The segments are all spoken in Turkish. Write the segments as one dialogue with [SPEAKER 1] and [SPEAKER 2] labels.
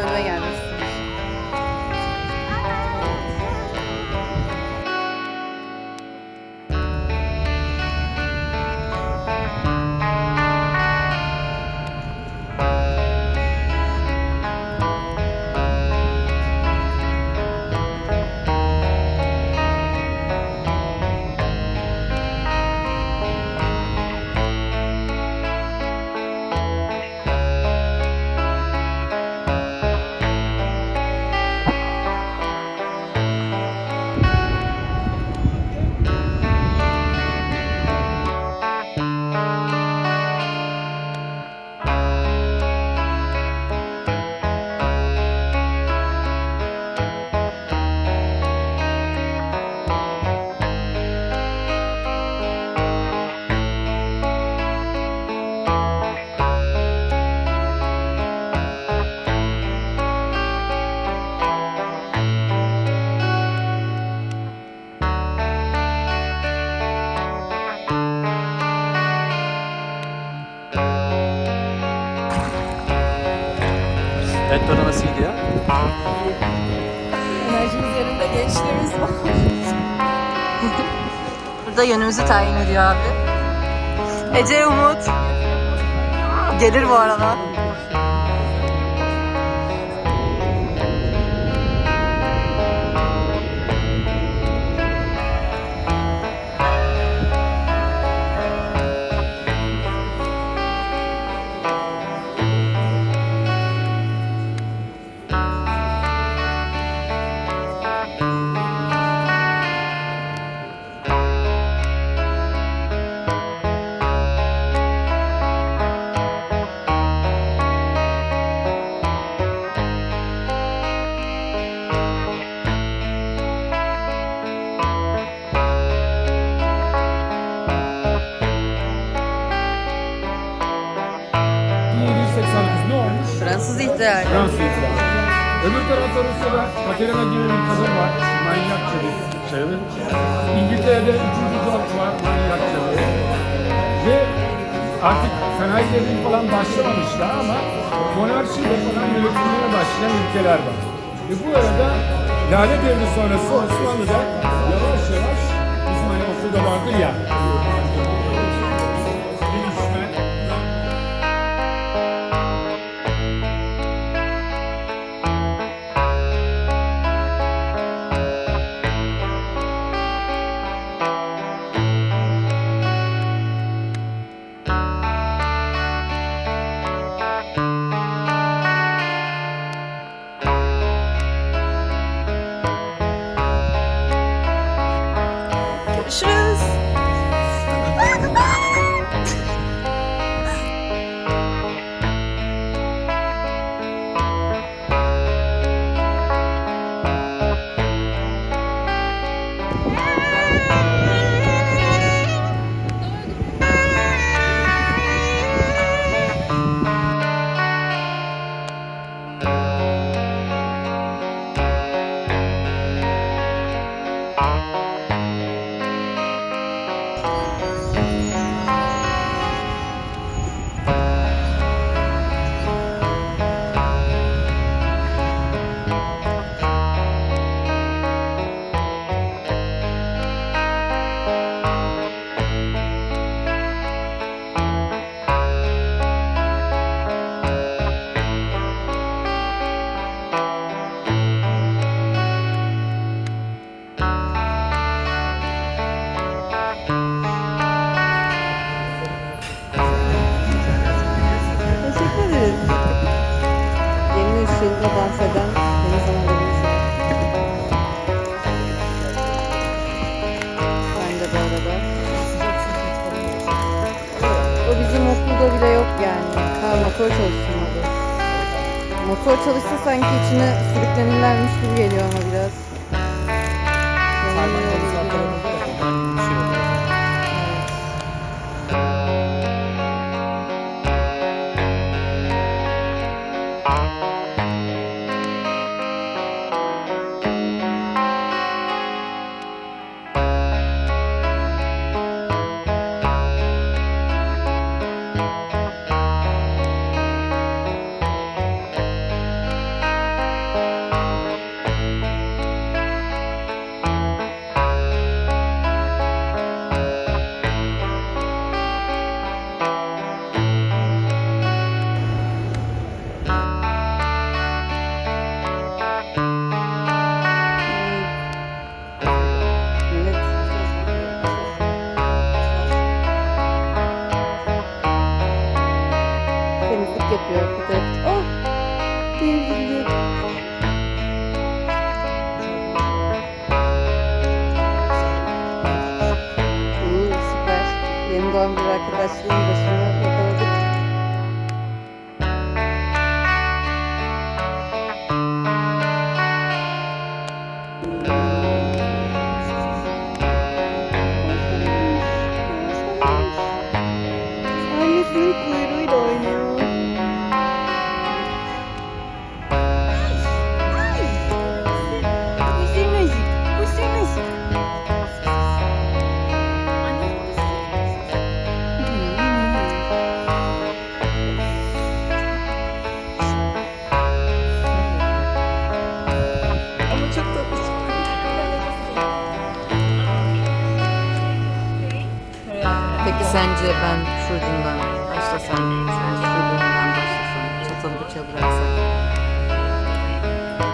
[SPEAKER 1] bölüme gelmek istedim.
[SPEAKER 2] Evet, burada nasıl gidiyor?
[SPEAKER 1] Enerjimiz yerinde, gençliğimiz var. Burada yönümüzü tayin ediyor abi. Ece Umut. Gelir bu arada.
[SPEAKER 3] Ne olmuş?
[SPEAKER 1] Fransız ihtiyar.
[SPEAKER 3] Fransızlar. Öbür tarafta Rusya'da Katerina gibi bir kadın var. Manyakça bir sayılır. İngiltere'de 3. George var. Manyakça bir. Ve artık sanayi devrimi falan başlamamış daha ama monarşiyle falan yönetilmeye başlayan ülkeler var. Ve bu arada Lale Devri sonrası Osmanlı'da yavaş yavaş bizim hani okulda vardır ya gelişme.
[SPEAKER 1] Görüşürüz. Teşekkür ederiz. Yeni ışığında dans eden deniz analarımız var. Ben de bu arada. O bizim okulda bile yok yani. Ha, motor çalıştırmadı. Motor çalışsa sanki içine sürüklenirlermiş gibi geliyor ama biraz. Yanılıyor gibi. temizlik yapıyor. Fotoğraf. Oh! Devrildi. Süper. Yeni doğan bir arkadaşlığın başına yakaladık. Annesinin kuyruğuyla oynuyor.
[SPEAKER 4] Ama çok tatlı.
[SPEAKER 1] Peki sence ben şuradan başlasam, sen şuradan başlasam, çatalı bıçağı bıraksam?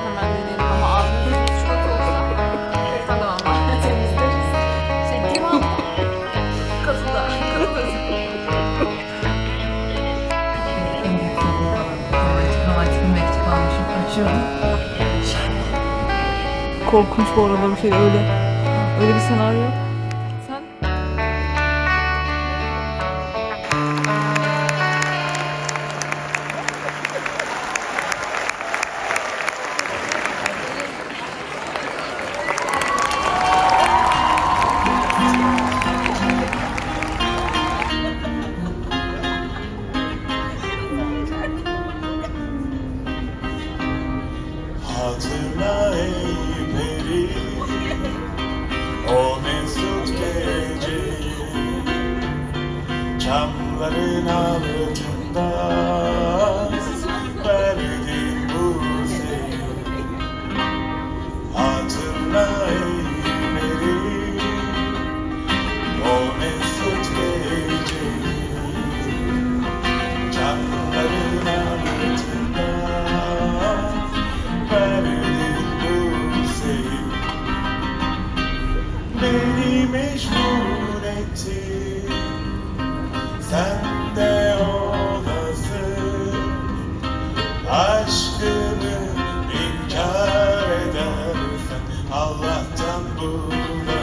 [SPEAKER 4] Hemen deneyelim ama ağzımızda çikolata olsa tamam. Temizleriz. Divan katında.
[SPEAKER 5] Romantik bir mektup almışım. Açıyorum. Korkunç bu arada bir şey öyle bir senaryo. Sen?
[SPEAKER 6] Hatırla ey peri, o mesut geceyi, çamların altında verdin bu sevgi. Hatırla ey peri, o mesut geceyi, çamların altında verdin bu sevgi. Beni mecnun ettin, sen de olasın. Aşkını inkar edersen Allah'tan bulasın.